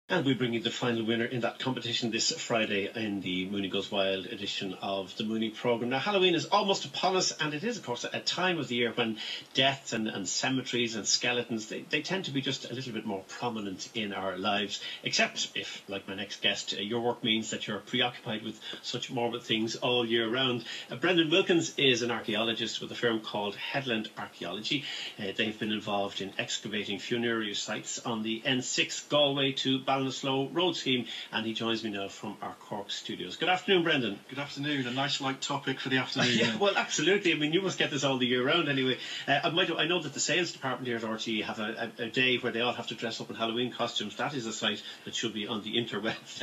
And we bring you the final winner in that competition this Friday in the Mooney Goes Wild edition of the Mooney programme. Now, Halloween is almost upon us, and it is, of course, a time of the year when deaths and cemeteries and skeletons, they tend to be just a little bit more prominent in our lives, except if, like my next guest, your work means that you're preoccupied with such morbid things all year round. Brendan Wilkins is an archaeologist with a firm called Headland Archaeology. They've been involved in excavating funerary sites on the N6 Galway to Ballinasloe road scheme, and he joins me now from our Cork studios. Good afternoon, Brendan. Good afternoon. A nice light topic for the afternoon. Yeah, well, absolutely. I mean, you must get this all the year round anyway. I know that the sales department here at RTE have a day where they all have to dress up in Halloween costumes. That is a site that should be on the interwebs.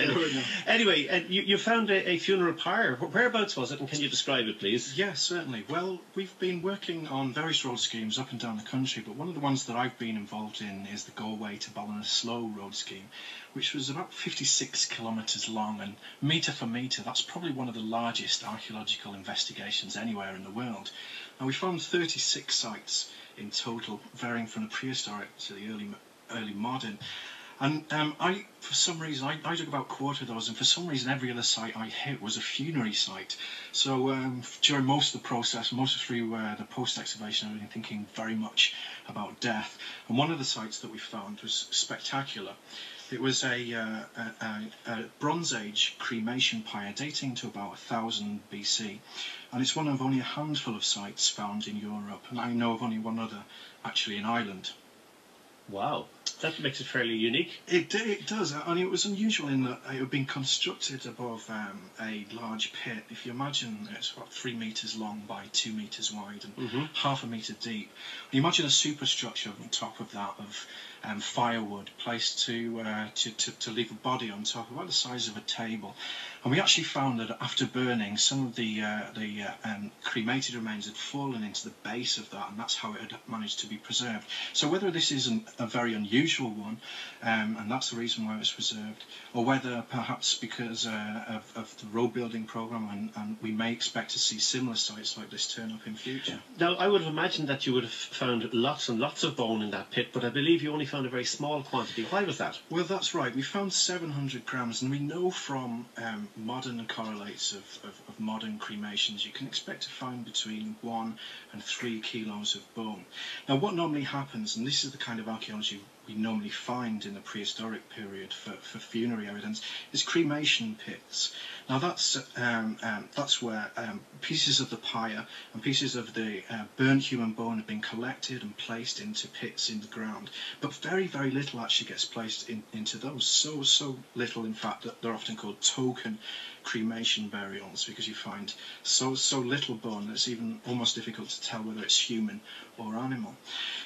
Anyway, you found a funeral pyre. Whereabouts was it, and can you describe it, please? Yes, certainly. Well, we've been working on various road schemes up and down the country, but one of the ones that I've been involved in is the Galway to Ballinasloe road scheme, which was about 56 kilometres long, and metre for metre, that's probably one of the largest archaeological investigations anywhere in the world. And we found 36 sites in total, varying from the prehistoric to the early modern. And for some reason, I took about a quarter of those, and for some reason every other site I hit was a funerary site. So during most of the process, most through the post-excavation, I've been thinking very much about death. And one of the sites that we found was spectacular. It was a Bronze Age cremation pyre dating to about 1000 BC, and it's one of only a handful of sites found in Europe, and I know of only one other actually in Ireland. Wow, that makes it fairly unique. It does, and it was unusual in that it had been constructed above a large pit. If you imagine, it's about 3 metres long by 2 metres wide and half a metre deep. You imagine a superstructure on top of that of firewood placed to leave a body on top, about the size of a table. And we actually found that after burning, some of the cremated remains had fallen into the base of that, and that's how it had managed to be preserved. So whether this isn't a very unusual one, and that's the reason why it was preserved, or whether perhaps because of the road building programme, and we may expect to see similar sites like this turn up in future. Now, I would have imagined that you would have found lots and lots of bone in that pit, but I believe you only found a very small quantity. Why was that? Well, that's right. We found 700 grams, and we know from modern correlates of modern cremations, you can expect to find between 1 and 3 kilos of bone. Now, what normally happens, and this is the kind of archaeology we normally find in the prehistoric period for funerary evidence, is cremation pits. Now that's where pieces of the pyre and pieces of the burnt human bone have been collected and placed into pits in the ground, but very, very little actually gets placed into those. So little, in fact, that they're often called token cremation burials, because you find so little bone that it's even almost difficult to tell whether it's human or animal.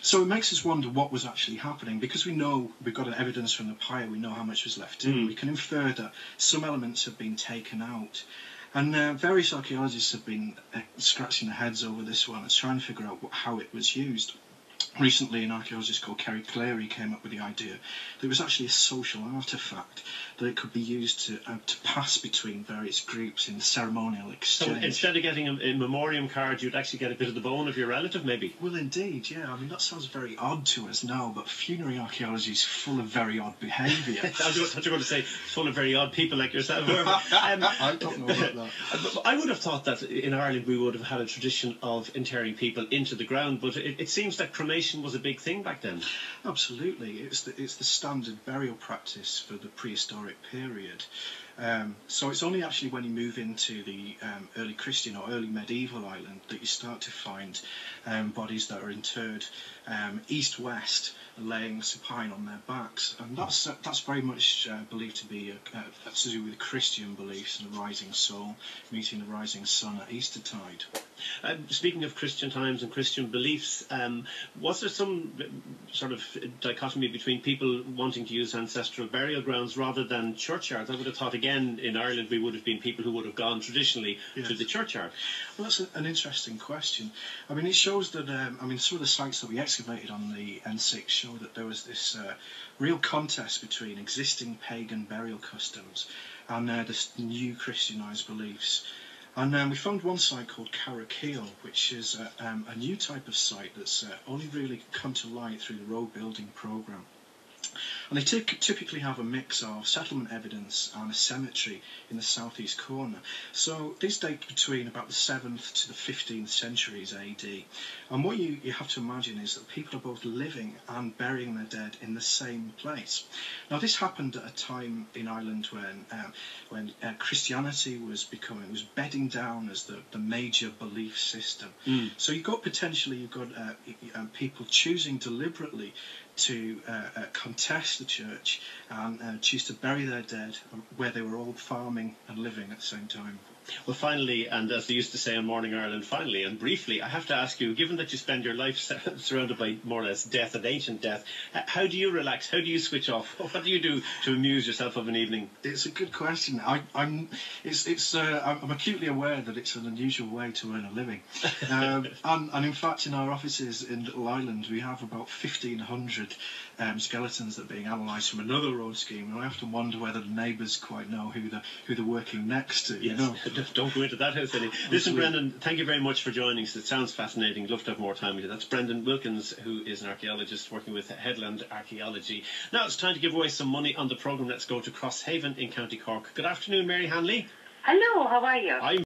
So it makes us wonder what was actually happening, because we know we've got an evidence from the pyre, we know how much was left in. We can infer that some elements have been taken out. And various archaeologists have been scratching their heads over this one and trying to figure out how it was used. Recently, an archaeologist called Cheryl Cole came up with the idea that it was actually a social artefact, that it could be used to pass between various groups in ceremonial exchange. So instead of getting a memoriam card, you'd actually get a bit of the bone of your relative, maybe? Well, indeed, yeah. I mean, that sounds very odd to us now, but funerary archaeology is full of very odd behaviour. I thought you were going to say full of very odd people like yourself. I don't know about that. I would have thought that in Ireland we would have had a tradition of interring people into the ground, but it seems that cremation was a big thing back then. Absolutely, it's the standard burial practice for the prehistoric period. So it's only actually when you move into the early Christian or early medieval Ireland that you start to find bodies that are interred east-west, laying supine on their backs, and that's very much believed to be that's to do with Christian beliefs and the rising soul meeting the rising sun at Eastertide. Speaking of Christian times and Christian beliefs, was there some sort of dichotomy between people wanting to use ancestral burial grounds rather than churchyards? I would have thought, again, in Ireland we would have been people who would have gone traditionally to the churchyard. Well, that's an interesting question. I mean, it shows that, some of the sites that we excavated on the N6 show that there was this real contest between existing pagan burial customs and this new Christianised beliefs. And we found one site called Carrickeel, which is a new type of site that's only really come to light through the road building programme. And they typically have a mix of settlement evidence and a cemetery in the southeast corner. So these date between about the 7th to the 15th centuries AD. And what you have to imagine is that people are both living and burying their dead in the same place. Now this happened at a time in Ireland when Christianity was bedding down as the major belief system. So you've got people choosing deliberately to contest the church and choose to bury their dead where they were all farming and living at the same time. Well, finally, and as they used to say in Morning Ireland, finally and briefly, I have to ask you, given that you spend your life surrounded by more or less death and ancient death, how do you relax? How do you switch off? What do you do to amuse yourself of an evening? It's a good question. I'm acutely aware that it's an unusual way to earn a living. And in fact, in our offices in Little Island, we have about 1,500 skeletons that are being analysed from another road scheme, and I often wonder whether the neighbours quite know who they're working next to. Yes. You know? Don't go into that house, Eddie. Listen, Brendan, thank you very much for joining us. It sounds fascinating. Love to have more time with you. That's Brendan Wilkins, who is an archaeologist working with Headland Archaeology. Now it's time to give away some money on the programme. Let's go to Crosshaven in County Cork. Good afternoon, Mary Hanley. Hello, how are you?